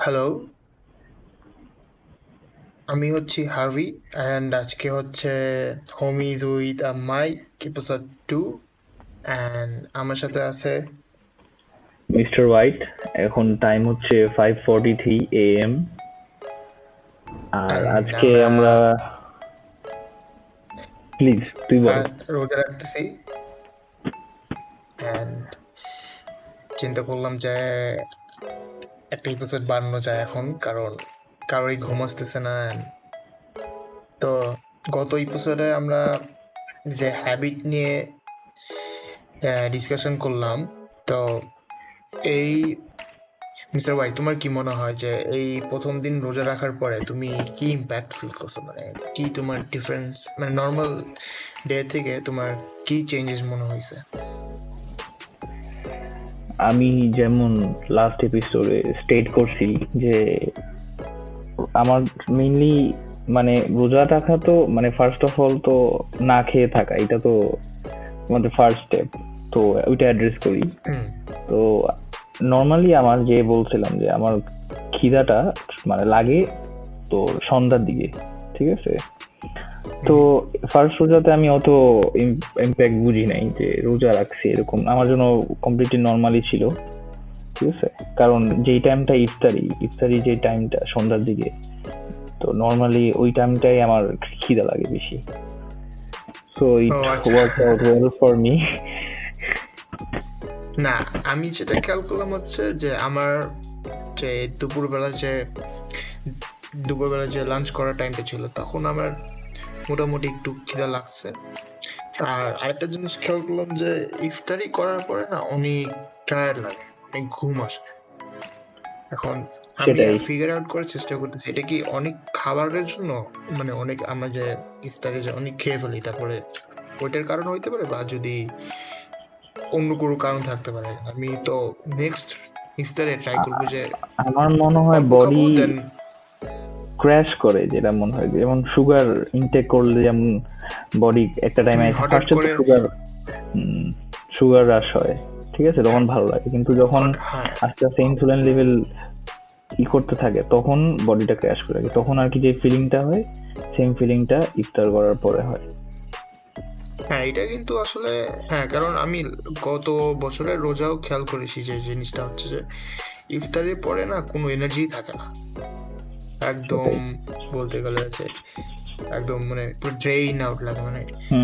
Hello, আমি হচ্ছি Harvey and আজকে হচ্ছে হোমি উইথ মাইক এপিসোড 2 অ্যান্ড আমার সাথে আছে মিস্টার হোয়াইট। এখন টাইম হচ্ছে 5:43 AM। আর অ্যান্ড আজকে আমরা আমরা প্লিজ তুই বল। রোজা রাখতেছি অ্যান্ড চিন্তা করলাম যে একটা এপিসোড বানানো যায় এখন, কারণ কারোরই ঘুম আসতেছে না। তো গত এপিসোডে আমরা যে হ্যাবিট নিয়ে ডিসকাশন করলাম, তো এই মিস্টার ওয়াই, তোমার কি মনে হয় যে এই প্রথম দিন রোজা রাখার পরে তুমি কি ইম্প্যাক্ট ফিল করছো? মানে কি তোমার ডিফারেন্স, মানে নর্মাল ডে থেকে তোমার কি চেঞ্জেস মনে হয়েছে? আমি যেমন লাস্ট এপিসোডে স্টেট করছি যে আমার মেইনলি মানে রোজা রাখা তো মানে ফার্স্ট অফ অল তো না খেয়ে থাকা, এটা তো আমাদের ফার্স্ট স্টেপ। তো ওইটা অ্যাড্রেস করি। তো নর্মালি আমার যে বলছিলাম যে আমার খিদাটা মানে লাগে তো সন্ধ্যার দিকে, ঠিক আছে। তো ফার্স্ট রোজাতে আমি অত ইম্প্যাক্ট বুঝি নাই যে রোজা রাখছি, এরকম আমার জন্য কমপ্লিটলি নর্মালি ছিল, ঠিক আছে। কারণ যেই টাইমটা ইফতারি যে টাইমটা সন্ধ্যার দিকে, তো নর্মালি ওই টাইমটাই আমার খিদা লাগে বেশি। So it work out well for me. না, আমি যেটা খেয়াল করলাম হচ্ছে যে আমার যে দুপুরবেলা যে লাঞ্চ করার টাইমটা ছিল, তখন আমার মোটামুটি একটু খিদা লাগছে। আর আরেকটা জিনিস খেয়াল করলাম যে ইফতারি করার পরে না অনেক টায়ার্ড লাগে, অনেক ঘুম আসে। এখন আমি সেটাই ফিগার আউট করার চেষ্টা করতেছি এটা কি অনেক খাবারের জন্য, মানে অনেক আমরা যে ইফতারে যে অনেক খেয়ে ফেলি তারপরে ওইটার কারণ হইতে পারে, বা যদি অন্য কোনো কারণ থাকতে পারে। আমি তো নেক্সট ইফতারে ট্রাই করবো যে আমার মনে হয় অল্প খাবো, বডি দেন ক্র্যাশ করে, যেটা মনে হয় যেমন সুগার ইনটেক করলে যেমন বডি একটা টাইমে হঠাৎ ফার্স্টে তো করে সুগার রাশ হয়, ঠিক আছে, তখন ভালো লাগে। কিন্তু যখন হ্যাঁ আস্তে আস্তে ইনসুলিন লেভেল ই করতে থাকে তখন বডিটা ক্র্যাশ করে লাগে। তখন আর কি যে ফিলিংটা হয় সেম ফিলিংটা ইফতার করার পরে হয়। হ্যাঁ, এটা কিন্তু আসলে হ্যাঁ, কারণ আমি গত বছরের রোজাও খেয়াল করেছি যে জিনিসটা হচ্ছে যে ইফতারের পরে না কোনো এনার্জি থাকে না একদম, সেটাই। বলতে গেলে আছে একদম মানে পুরো ড্রেইন আউট লাগে। মানে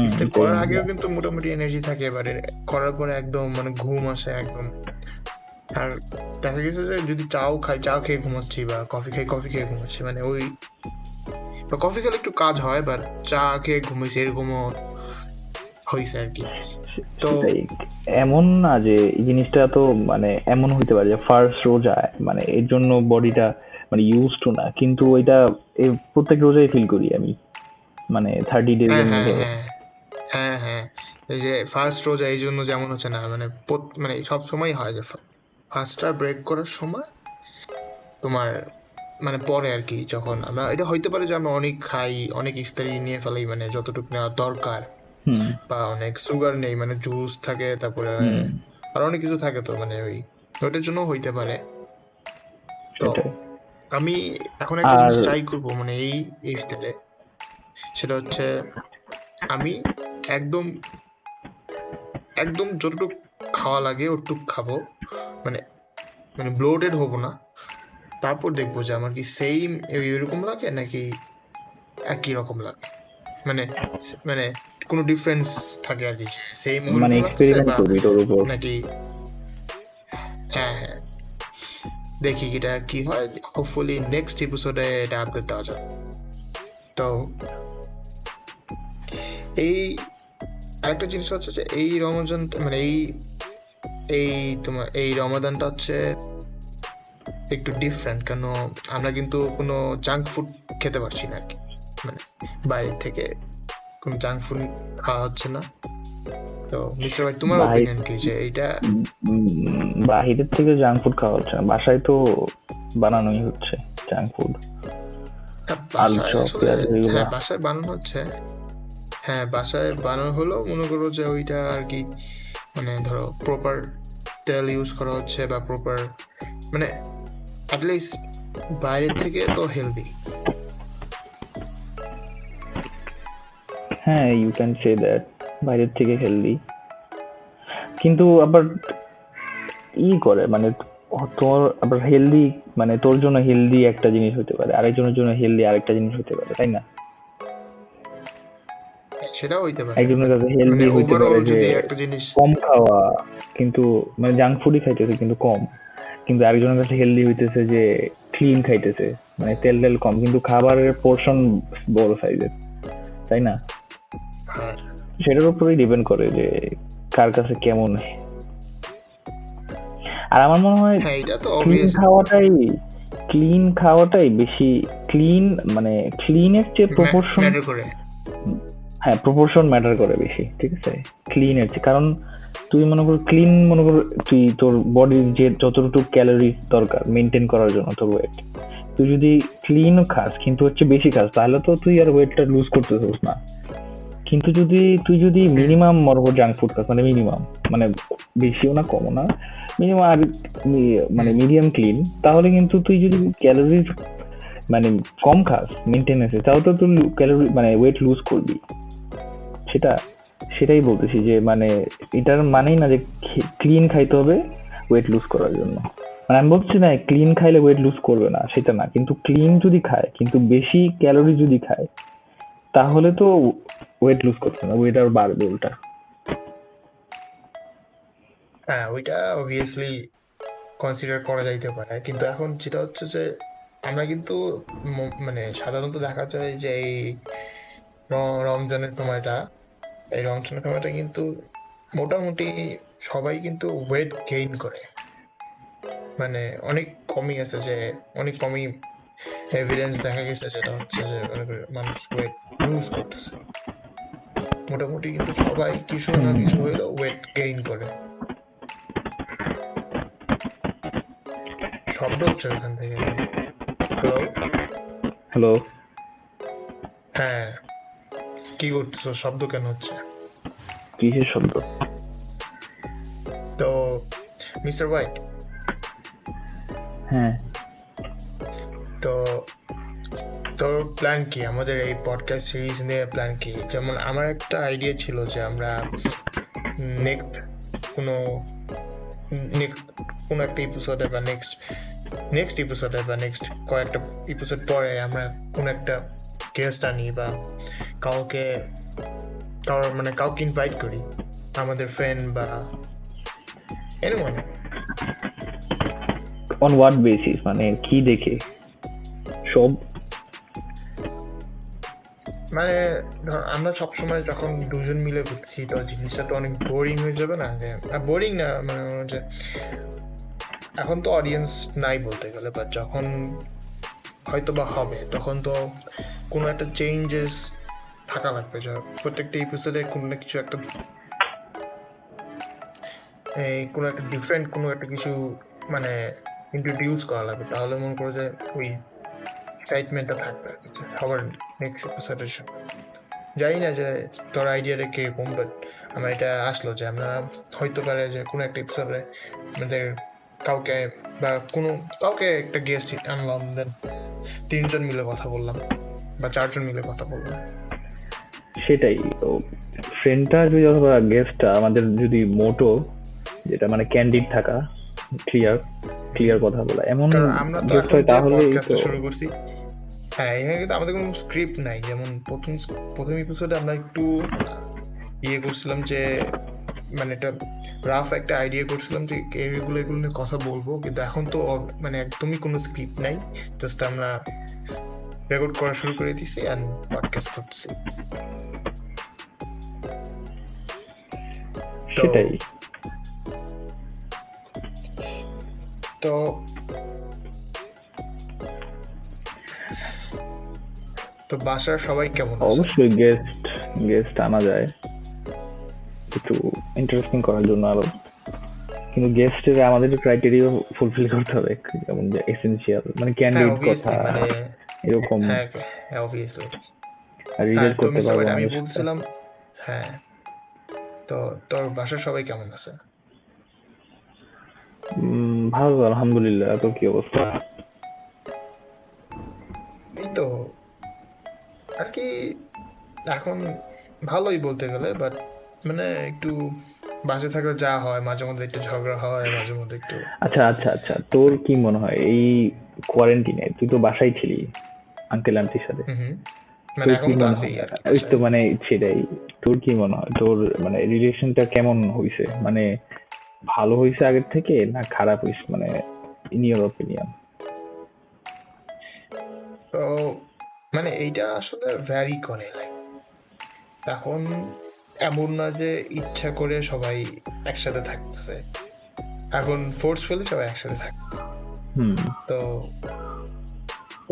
ইফতার এটাই করার আগেও কিন্তু মোটামুটি এনার্জি থাকে, এবারে করার পরে একদম মানে ঘুম আসে একদম। আর দেখা গেছে যে যদি চা খেয়ে ঘুমাচ্ছি বা কফি খেয়ে ঘুমাচ্ছি, মানে ওই বা কফি খেলে একটু কাজ হয়, বাট চা খেয়ে ঘুমাইছি এরকমও হয়েছে আর কি। তো সেটাই। এমন না যে এই জিনিসটা তো মানে এমন হইতে পারে যে ফার্স্ট রোজা মানে এর জন্য বডিটা মানে ইউজ টু না, কিন্তু ওইটা প্রত্যেক রোজাই ফিল করি আমি, মানে 30 days হ্যাঁ এর হ্যাঁ মধ্যে। হ্যাঁ হ্যাঁ হ্যাঁ এই যে ফার্স্ট রোজা এই জন্য যেমন হচ্ছে না, মানে মানে সব সময় হয় যে ফার্স্টটা ব্রেক করার সময় তোমার মানে পরে আর কি, যখন আমরা এটা হইতে পারে যে আমরা অনেক খাই, অনেক ইফতারি নিয়ে ফেলাই, মানে যতটুকু নেওয়া দরকার, হুম বা অনেক সুগার নেই, মানে জুস থাকে, তারপরে হুম আর অনেক কিছু থাকে, তো মানে ওইটার জন্য হইতে পারে। তো সেটাই। আমি এখন একটা আর জিনিস ট্রাই করবো, মানে এই ইফতারে, সেটা হচ্ছে আমি একদম একদম যতটুকু খাওয়া লাগে ওটুক খাবো, মানে মানে ব্লোটেড হবো না। তারপর দেখবো যে আমার কি সেম এরকম লাগে নাকি একই রকম লাগে, মানে মানে কোনো ডিফারেন্স থাকে আর কি, সেম মানে ওরকম লাগতেছে এক্সপেরিমেন্ট বা করবি তোর উপর। নাকি। হ্যাঁ হ্যাঁ, দেখি এটা কি হয়, হোপফুলি নেক্সট এপিসোডে এটা আপডেট দেওয়া যাবে। তো এই আরেকটা জিনিস হচ্ছে যে এই রমজান, মানে এই এই তোমার এই রমাদানটা হচ্ছে একটু ডিফারেন্ট, কেন আমরা কিন্তু কোনো জাঙ্ক ফুড খেতে পারছি না আর কি, মানে বাইরে থেকে কোনো জাঙ্ক ফুড খাওয়া হচ্ছে না। তো মিস্টার ভাই, তোমার বাহির ওপিনিয়ন কি যে এইটা? বাহিরের থেকে জাঙ্ক ফুড খাওয়া হচ্ছে না, বাসায় তো বানানোই হচ্ছে জাঙ্ক ফুড। আলু বাসায় চপ, আসলে পেঁয়াজ, এগুলা। হ্যাঁ বাসায় বানানো হচ্ছে, হ্যাঁ বাসায় বানানো হলেও মনে করো যে ওইটা আর কি, মানে ধরো প্রপার তেল ইউজ করা হচ্ছে বা প্রপার, মানে অ্যাটলিস্ট বাইরের থেকে তো হেলদি। হ্যাঁ, ইউ ক্যান সে দ্যাট, বাইরের থেকে হেলদি, কিন্তু আবার করে মানে তোর আবার হেলদি, মানে তোর জন্য হেলদি একটা জিনিস হতে পারে, আরেকজনের জন্য হেলদি আরেকটা জিনিস হতে পারে, তাই না? সেটাও হইতে পারে, একজনের বাট কাছে মানে হেলদি হইতে ওভারঅল পারে যে যদি একটা জিনিস কম খাওয়া, কিন্তু মানে জাঙ্ক ফুডই খাইতেছে কিন্তু কম, কিন্তু আরেকজনের কাছে হেলদি হইতেছে যে ক্লিন খাইতেছে, মানে তেল তেল কম কিন্তু খাবারের পোর্শন বড় সাইজের, তাই না? হ্যাঁ সেটার উপরেই ডিপেন্ড করে যে কার কাছে কেমন। আর আমার মনে হয় হ্যাঁ এটা তো ক্লিন অবভিয়াস খাওয়াটাই বেশি, ক্লিন মানে ক্লিনের চেয়ে প্রপোর্শন, ম্যাটার করে। হ্যাঁ প্রপোর্শন ম্যাটার করে বেশি, ঠিক আছে, ক্লিনের চেয়ে। কারণ তুই মনে কর তুই তোর বডির যে যতটুকু ক্যালোরি দরকার মেনটেন করার জন্য তোর ওয়েট, তুই যদি ক্লিন খাস কিন্তু হচ্ছে বেশি খাস, তাহলে তো তুই আর ওয়েটটা লুজ করতেছিস না। কিন্তু তুই যদি মিনিমাম মনে কর জাঙ্ক ফুড খাস, মানে মিনিমাম, মানে বেশিও না কমও না, মিনিমাম, আর মানে মিডিয়াম ক্লিন, তাহলে কিন্তু তুই যদি ক্যালোরি মানে কম খাস মেনটেনেন্সে, তাও তো তুই ক্যালোরি মানে ওয়েট লুজ করবি। সেটাই বলতেছি যে মানে এটার মানেই না যে ক্লিন খাইতে হবে ওয়েট লুজ করার জন্য। মানে আমি বলছি না ক্লিন খাইলে ওয়েট লুজ করবে না, সেটা না, কিন্তু ক্লিন যদি খায় কিন্তু বেশি ক্যালোরি যদি খায় তাহলে তো ওয়েট লুজ করছে না, ওয়েট আর বাড়বে উল্টা। হ্যাঁ ওইটা অবভিয়াসলি কনসিডার করা যাইতে পারে, কিন্তু এখন যেটা হচ্ছে যে আমরা কিন্তু মানে সাধারণত দেখা যায় যে এই রমজানের সময়টা, এই রমজানের সময়টা কিন্তু মোটামুটি সবাই কিন্তু ওয়েট গেইন করে, মানে অনেক কমই আছে যে অনেক কমই এভিডেন্স দেখা গেছে যেটা হচ্ছে যে মানুষ ওয়েট লুজ করতেছে। মোটামুটি কিন্তু সবাই কিছু না কিছু হইলেও ওয়েট গেইন করে। শব্দ হচ্ছে ওখান থেকে। হ্যালো হ্যালো, হ্যাঁ কি করতেছো, শব্দ কেন হচ্ছে? কিসের শব্দ? তো মিস্টার হোয়াইট, হ্যাঁ, তো তোর প্ল্যান কি আমাদের এই পডকাস্ট সিরিজ নিয়ে? প্ল্যান কি? যেমন আমার একটা আইডিয়া ছিল যে আমরা নেক্সট কোনো কোনো একটা এপিসোডে বা নেক্সট এপিসোডে বা নেক্সট কয়েকটা এপিসোড পরে আমরা কোনো একটা গেস্ট আনি বা কাউকে ইনভাইট করি, আমাদের ফ্রেন্ড বা এনিওয়ান। অন হোয়াট বেসিস, মানে কি দেখে? সব মানে ধর আমরা সবসময় যখন দুজন মিলে ঘুরছি তো জিনিসটা তো অনেক বোরিং হয়ে যাবে না, যে বোরিং না মানে যে এখন তো অডিয়েন্স নাই বলতে গেলে, বা যখন হয়তো বা হবে তখন তো কোনো একটা চেঞ্জেস থাকা লাগবে, যে প্রত্যেকটা এপিসোডে কোনো না কিছু একটা কোনো একটা ডিফারেন্ট কোনো একটা কিছু মানে ইন্ট্রোডিউস করা লাগবে, তাহলে মনে করো যে ওই এক্সাইটমেন্টটা থাকবে সবার নেক্সট এপিসোডের জন্য। জানি না যে তোর আইডিয়াটা কিরকম, বাট আমার এটা আসলো যে আমরা হয়তো পারে যে কোনো একটা এপিসোডে আমাদের কাউকে একটা গেস্ট আনলাম, দেন 3 জন মিলে কথা বললাম বা 4 জন মিলে কথা বললাম। সেটাই তো, ফ্রেন্ডটা যদি অথবা গেস্টটা আমাদের যদি মোটো যেটা মানে ক্যান্ডিড থাকা, ক্লিয়ার কথা বলা, এমন কারণ আমরা তো গেস্ট এখন হয় যে তাহলেই পডকাস্টটা তো। শুরু করছি, হ্যাঁ এখানে কিন্তু আমাদের কোনো স্ক্রিপ্ট নাই। যেমন প্রথম এপিসোডে আমরা একটু করছিলাম যে মানে একটা রাফ একটা আইডিয়া করছিলাম যে এগুলো নিয়ে কথা বলবো, কিন্তু এখন তো মানে একদমই কোনো স্ক্রিপ্ট নাই, জাস্ট আমরা রেকর্ড করা শুরু করে দিছি অ্যান্ড পডকাস্ট করতেছি। সেটাই তো তো বাসার সবাই কেমন আছে? অবশ্যই গেস্ট আনা যায় একটু ইন্টারেস্টিং করার জন্য আরো, কিন্তু গেস্টের আমাদের ক্রাইটেরিয়া ফুলফিল করতে হবে, যেমন যে এসেনশিয়াল মানে হ্যাঁ ক্যান্ডিড কথা অবভিয়াসলি, মানে এরকম হ্যাঁ হ্যাঁ অবভিয়াসলি। হ্যাঁ রিলেট তো করতে মিস্টার পারবো হোয়াইট আমি আমাদের সাথে। বলছিলাম, হ্যাঁ তো তোর বাসার সবাই কেমন আছে? ভালো, আলহামদুলিল্লাহ। তোর কি অবস্থা? তো আর কি এখন ভালোই বলতে গেলে, বাট মানে একটু বাসে থাকলে যা হয়, মাঝে মধ্যে একটু ঝগড়া হয়, মাঝে মধ্যে একটু আচ্ছা আচ্ছা আচ্ছা, তোর কি মনে হয় এই কোয়ারেন্টিনে তুই তো বাসায় ছিলি আঙ্কেল আন্টির সাথে, হুম মানে তোর কি এখন তো মনে আছেই হয় আর কি ওই তো বাসায়। মানে সেটাই, তোর কি মনে হয় তোর মানে রিলেশনটা কেমন হইছে, মানে ভালো হইছে আগের থেকে না খারাপ হইছে, মানে ইন ইওর অপিনিয়ন? তো মানে এইটা আসলে ভ্যারি করে, লাইক এখন এমন না যে ইচ্ছা করে সবাই একসাথে থাকতেছে, এখন ফোর্সফুলি সবাই একসাথে থাকতেছে। হুম তো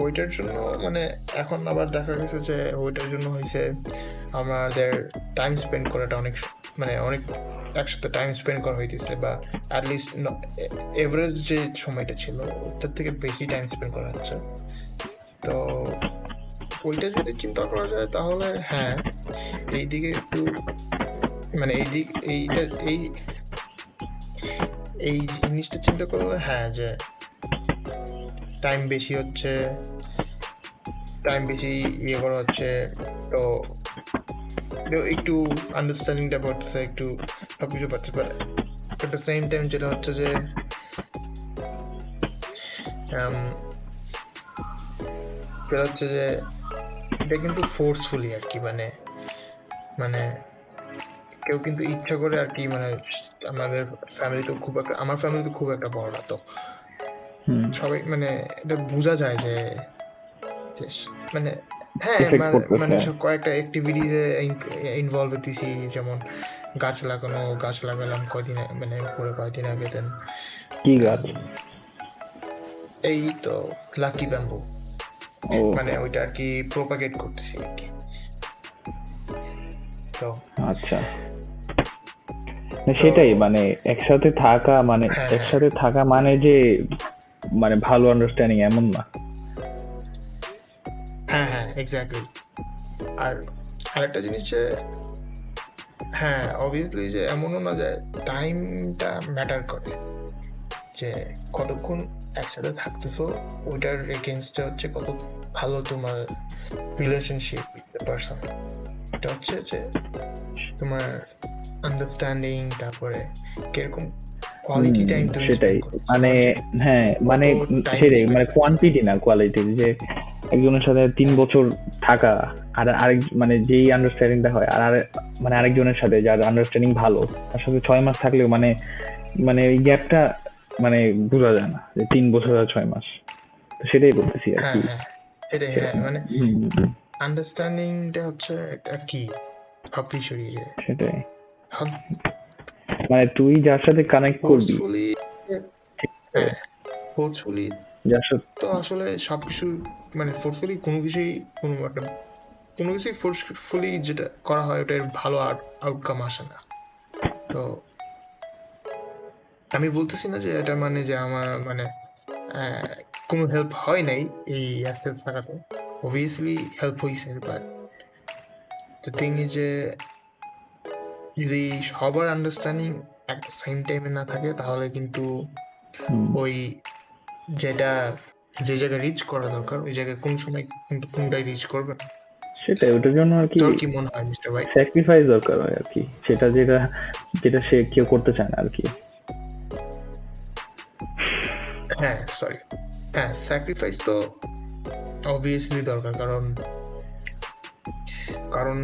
ওইটার জন্য মানে এখন আবার দেখা গেছে যে ওইটার জন্য হয়েছে আমাদের টাইম স্পেন্ড করাটা অনেক মানে অনেক একসাথে টাইম স্পেন্ড করা হইতেছে, বা অ্যাটলিস্ট এভারেজ যে সময়টা ছিল ওটার থেকে বেশি টাইম স্পেন্ড করা হচ্ছে। তো ওইটা যদি চিন্তা করা যায় তাহলে হ্যাঁ, এইদিকে একটু মানে এইটা এই জিনিসটা চিন্তা করলে হ্যাঁ, যে টাইম বেশি হচ্ছে, টাইম বেশি ইয়ে করা হচ্ছে, তো একটু আন্ডারস্ট্যান্ডিংটা বাড়তেছে, একটু সব কিছু পাচ্ছে, but at the same time যেটা হচ্ছে যে যেটা হচ্ছে যে এটা কিন্তু ফোর্সফুলি আর কি, মানে মানে কেউ কিন্তু ইচ্ছা করে আর কি, মানে আমাদের ফ্যামিলি তো খুব একটা, আমার ফ্যামিলি তো খুব একটা বড় না, তো সবাই মানে এটা বোঝা যায় যে মানে হ্যাঁ, এফেক্ট মানে করতেছে। সব কয়েকটা অ্যাক্টিভিটিসে ইনভলভ হতেছি, যেমন গাছ লাগানো, গাছ লাগালাম কয়দিন মানে পরে কয়দিন আগে, দেন কি গাছ? এই তো লাকি ব্যাম্বু, ও মানে ওইটা আর কি প্রোপাগেট করতেছি আর কি। তো আচ্ছা, সেটাই মানে একসাথে থাকা মানে হ্যাঁ একসাথে থাকা মানে যে মানে ভালো আন্ডারস্ট্যান্ডিং এমন না। হ্যাঁ হ্যাঁ এক্স্যাক্টলি। আর আরেকটা জিনিস যে হ্যাঁ, অবভিয়াসলি যে এমনও না যে টাইমটা ম্যাটার করে, যে কতক্ষণ একসাথে থাকতেছো ওইটার এগেনস্টে হচ্ছে কত ভালো তোমার রিলেশনশিপ উইথ দ্য পারসন। এটা হচ্ছে যে তোমার আন্ডারস্ট্যান্ডিং, তারপরে কিরকম কোয়ালিটি টাইম তুমি সেটাই স্পেন্ড করছো, মানে নট যে হ্যাঁ মানে কত টাইম সেটাই স্পেন্ড মানে করছো। কোয়ান্টিটি না কোয়ালিটি, যে একজনের সাথে 3 বছর থাকা আর আরেক মানে যেই আন্ডারস্ট্যান্ডিংটা হয় আর মানে আরেকজনের সাথে যার আন্ডারস্ট্যান্ডিং ভালো তার সাথে 6 মাস থাকলেও মানে মানে ওই গ্যাপটা মানে বোঝা যায় না যে 3 বছর আর 6 মাস। তো সেটাই বলতেছি আর হ্যাঁ কি। হ্যাঁ এটাই, হ্যাঁ মানে হুম, আন্ডারস্ট্যান্ডিংটা হচ্ছে একটা কি সবকিছুরই, যে সেটাই মানে তুই যার সাথে কানেক্ট করবি, ফোর্সফুলি, হ্যাঁ ফোর্সফুলি যার সাথে তো আসলে সবকিছু মানে ফোর্সফুলি কোনো কিছুই ফোর্সফুলি যেটা করা হয় ওটার ভালো আউটকাম আসে না। তো আমি বলতেছি না যে এটা মানে যে আমার মানে কোনো হেল্প হয় নাই এই একসাথে থাকাতে, অবভিয়াসলি হেল্প হয়েছে, বাট দ্য থিং ইজ যে যদি সবার আন্ডারস্ট্যান্ডিং অ্যাট দ্য সেম টাইমে না থাকে তাহলে কিন্তু ওই যেটা যে জায়গায় রিচ করা দরকার ওই জায়গায় কোন সময় কিন্তু কোনটাই রিচ করবে না। সেটাই ওটার জন্য আর কি তোর কি মনে হয় মিস্টার ভাই? স্যাক্রিফাইস দরকার হয় আর কি, সেটা যেটা যেটা সে কেউ করতে চায় না আর কি। হ্যাঁ সরি, হ্যাঁ স্যাক্রিফাইস তো অবভিয়াসলি দরকার, কারণ কারণ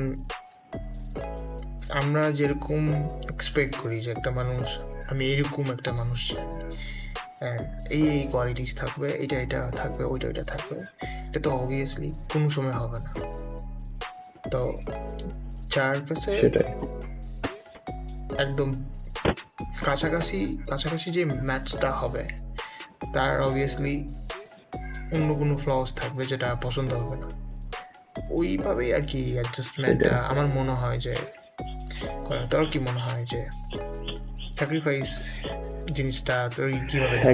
আমরা যেরকম এক্সপেক্ট করি যে একটা মানুষ, আমি এরকম একটা মানুষ চাই, এই এই কোয়ালিটিস থাকবে, এটা এটা থাকবে, ওইটা ওইটা থাকবে, এটা তো অবভিয়াসলি কোনো সময় হবে না। তো যার কাছে সেটাই একদম কাছাকাছি কাছাকাছি যে ম্যাচটা হবে তার অবভিয়াসলি অন্য কোনো ফ্লস থাকবে যেটা পছন্দ হবে না, ওইভাবেই আর কি অ্যাডজাস্টমেন্টটা আমার মনে হয় যে করে। তোর কি মনে হয় যে স্যাক্রিফাইস জিনিসটা তোর কিভাবে দেখো?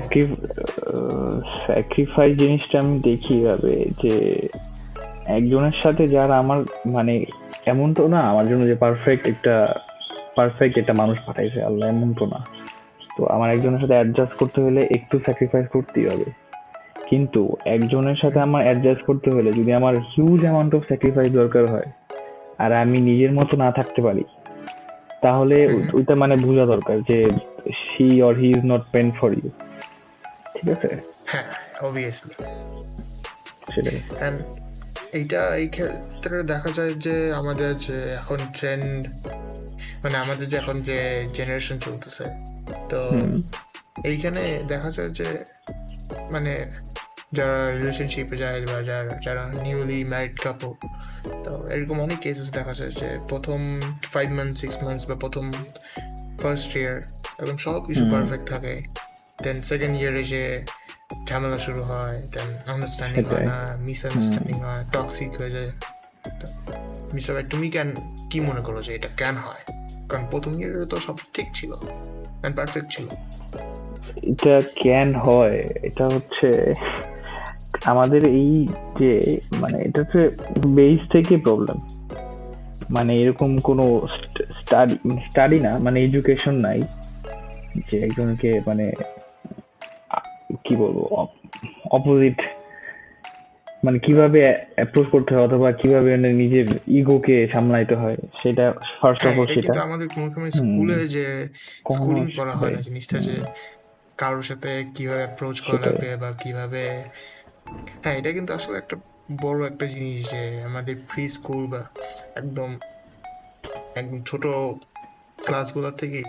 স্যাক্রিফাইস জিনিসটা আমি দেখি এভাবে যে একজনের সাথে যারা আমার মানে এমন তো না আমার জন্য যে পারফেক্ট একটা মানুষ পাঠাইছে আল্লাহ, এমন তো না। তো আমার একজনের সাথে অ্যাডজাস্ট করতে হলে একটু স্যাক্রিফাইস করতেই হবে, কিন্তু একজনের সাথে আমার অ্যাডজাস্ট করতে হলে যদি আমার হিউজ অ্যামাউন্ট অফ স্যাক্রিফাইস দরকার হয় আর আমি নিজের মতো না থাকতে পারি, তাহলে ওইটা মানে বোঝা দরকার যে she or he is not meant for you. ঠিক আছে? হ্যাঁ, অবভিয়াসলি। সেটাই। অ্যান্ড এই ক্ষেত্রে দেখা যায় যে আমাদের যে এখন ট্রেন্ড, মানে আমাদের যে এখন যে জেনারেশন চলতেছে, তো এইখানে দেখা যায় যে মানে যারা রিলেশনশিপে যায় বা যারা নিউলি ম্যারিড কাপল, তো এরকম অনেক কেসেস দেখা যায় যে প্রথম 5 মান্থ 6 মান্থস বা প্রথম ফার্স্ট ইয়ার একদম সব কিছু পারফেক্ট থাকে, দেন সেকেন্ড ইয়ারে যে ঝামেলা শুরু হয়, দেন আন্ডারস্ট্যান্ডিং হয় না, মিসআন্ডারস্ট্যান্ডিং হয়, টক্সিক হয়ে যায়। মিস্টার ভাই, তুমি কি মনে করো যে এটা কেন হয়? কারণ প্রথম ইয়ারে তো সব ঠিক ছিল, পারফেক্ট ছিল। এটা কেন হয়, এটা হচ্ছে আমাদের এই যে মানে এটা হচ্ছে বেস থেকে প্রবলেম। মানে এরকম কোনো স্টাডি না, মানে এডুকেশন নাই যে একজনকে মানে কি বলবো অপোজিট মানে কিভাবে অ্যাপ্রোচ করতে হয় অথবা কিভাবে নিজের ইগোকে সামলাইতে হয়, সেটা ফার্স্ট অফ অল সেটা কিন্তু আমাদের কোনো সময় স্কুলে যে স্কুলিং করা হয় না জিনিসটা, যে কারোর সাথে কিভাবে অ্যাপ্রোচ করা লাগবে বা কিভাবে। হ্যাঁ, এটা কিন্তু আসলে একটা বড় একটা জিনিস যে আমাদের প্রি স্কুল বা একদম একদম ছোট ক্লাসগুলো থেকে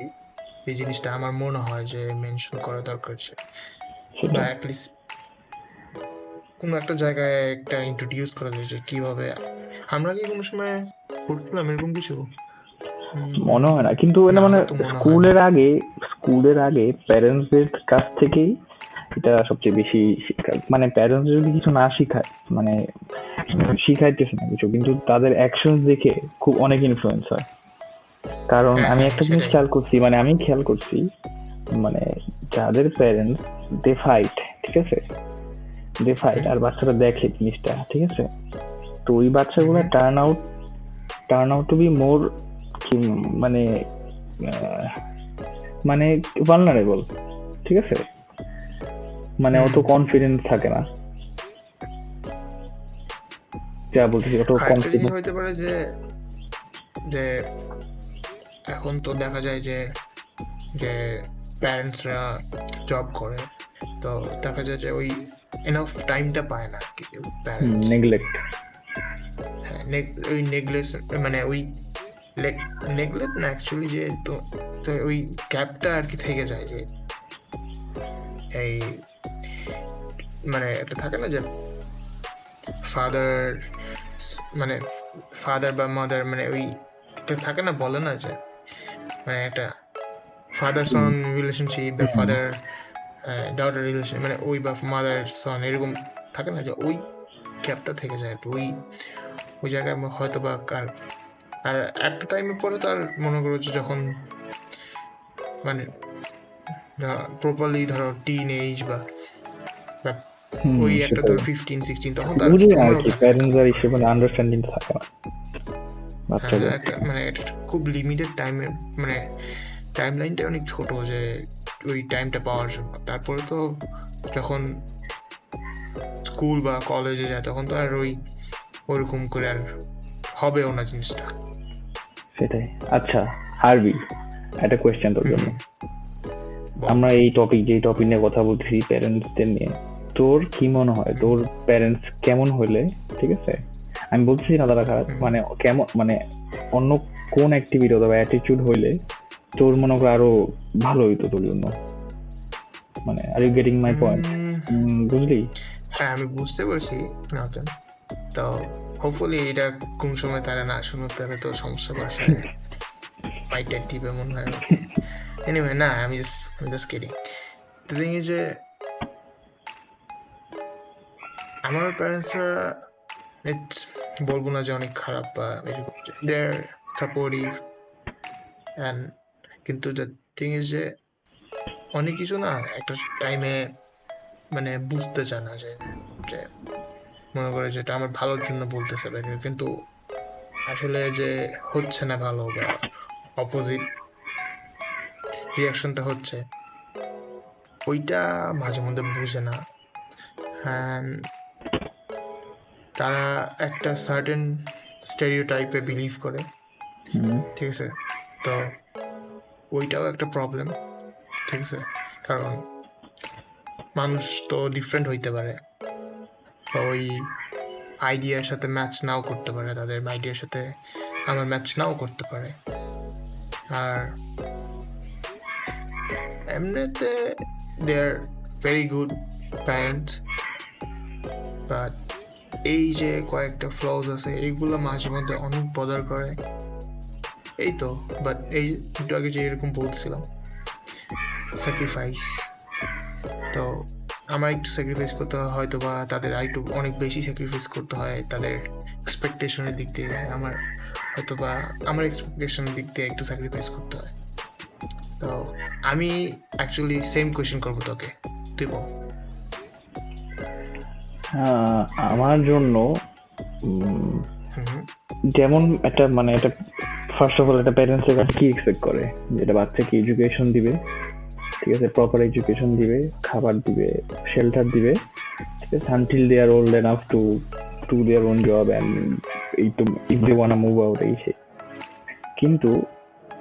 এই জিনিসটা আমার মনে হয় যে মেনশন করা দরকার, বা অ্যাটলিস্ট কোনো একটা জায়গায় একটা ইন্ট্রোডিউস করা যায় যে কিভাবে। আমরা কি কোনো সময় পড়ছিলাম এরকম কিছু? মনে হয় না, কিন্তু এটা মানে স্কুলের আগে প্যারেন্টসদের কাছ থেকেই এটা সবচেয়ে বেশি শিক্ষা। মানে প্যারেন্টস যদি কিছু না শিখায়, মানে শিখাইতেছে না কিছু, কিন্তু তাদের অ্যাকশন দেখে খুব অনেক ইনফ্লুয়েন্স হয়। কারণ আমি একটা জিনিস খেয়াল করছি মানে যাদের প্যারেন্টস দে ফাইট, ঠিক আছে, দে ফাইট আর বাচ্চারা দেখে জিনিসটা, ঠিক আছে, তো ওই বাচ্চাগুলো turn out to be more মানে মানে ভালনারেবল, ঠিক আছে, মানে অত কনফিডেন্স থাকে না, যা বলতেছি অত কনফিডেন্স হইতে পারে যে যে এখন তো দেখা যায় যে যে প্যারেন্টসরা জব করে, তো দেখা যায় যে ওই এনাফ টাইমটা পায় না প্যারেন্টস। নেগলেক্ট, হ্যাঁ, ওই নেগলেক্ট মানে ওই নেগলেক্ট না অ্যাকচুয়ালি, যে তো ওই গ্যাপটা আর কি থেকে যায় যে এই মানে একটা থাকে না যে ফাদার বা মাদার, মানে ওই একটা থাকে না, বলে না যে মানে একটা ফাদার সন রিলেশনশিপ বা ফাদার ডটার রিলেশন, মানে ওই বা মাদার সন এরকম থাকে না, যে ওই গ্যাপটা থেকে যায় আর কি। ওই জায়গায় হয়তো বা আর একটা টাইমের পরে তার মনে করো যে যখন মানে প্রপারলি ধরো টিন এজ বা ওই একটা ধরো 15-16, তখন তার আন্ডারস্ট্যান্ডিং থাকে না, মানে খুব লিমিটেড টাইমের, মানে টাইম লাইনটা অনেক ছোট যে ওই টাইমটা পাওয়ার জন্য। তারপরে তো যখন স্কুল বা কলেজে যায় তখন তো আর ওইরকম করে আর হবেও না জিনিসটা। সেটাই। আচ্ছা হার্বি, একটা কোয়েশ্চেন তোর জন্য। আমরা এই টপিক নিয়ে কথা বলছি প্যারেন্টসদের নিয়ে, তোর কি মনে হয় তোর প্যারেন্টস কেমন হইলে, ঠিক আছে, আমি বলছি না তারা খারাপ, মানে কেমন, মানে অন্য কোন অ্যাক্টিভিটি অথবা অ্যাটিটিউড হইলে তোর মনে করে আরো ভালো হইতো তোর জন্য? মানে are you getting my point? বুঝলি? হ্যাঁ, আমি বুঝতে পারছি। তো হোপফুলি এটা কোন সময় তারা না শুনো, তাহলে তো সমস্যা করছে, মাইক দিবে মনে হয়। এনিওয়ে, না, আমি just kidding. The thing is যে আমার প্যারেন্টসরা বলবো না যে অনেক খারাপ বা এরকম, দে আর সাপোর্টিভ, অ্যান্ড কিন্তু দ্য থিং ইজ যে অনেক কিছু না একটা টাইমে মানে বুঝতে চায় না, যে মনে করে যেটা আমার ভালোর জন্য বলতেছে, কিন্তু আসলে যে হচ্ছে না ভালো বা অপোজিট রিয়াকশনটা হচ্ছে, ওইটা মাঝে মধ্যে বুঝে না। and তারা একটা সার্টেন স্টেরিওটাইপে বিলিভ করে, ঠিক আছে? তো ওইটাও একটা প্রবলেম, ঠিক আছে? কারণ মানুষ তো ডিফারেন্ট হইতে পারে, তো ওই আইডিয়ার সাথে ম্যাচ নাও করতে পারে, তাদের আইডিয়ার সাথে আমার ম্যাচ নাও করতে পারে। আর এমনিতে they are very good parents, but এই যে কয়েকটা ফ্লজ আছে এইগুলো মাঝে মধ্যে অনেক বদার করে। এই তো, বাট এই একটু আগে যে এরকম বলছিলাম স্যাক্রিফাইস, তো আমার একটু স্যাক্রিফাইস করতে হয়, হয়তো বা তাদের আরেকটু অনেক বেশি স্যাক্রিফাইস করতে হয় তাদের এক্সপেকটেশনের দিক থেকে। আমার হয়তো বা আমার এক্সপেকটেশনের দিক থেকে একটু স্যাক্রিফাইস করতে হয়। তো আমি অ্যাকচুয়ালি সেম কোয়েশ্চেন করবো তোকে, তুই বল। আমার জন্য যেমন একটা মানে একটা ফার্স্ট অফ অল একটা প্যারেন্টসের কাছে কি এক্সপেক্ট করে, যেটা বাচ্চাকে এডুকেশন দিবে, ঠিক আছে, প্রপার এডুকেশন দিবে, খাবার দিবে, শেল্টার দিবে, ঠিক আছে, until they are old enough to do their own job and এই তো if they wanna move out, এই সে। কিন্তু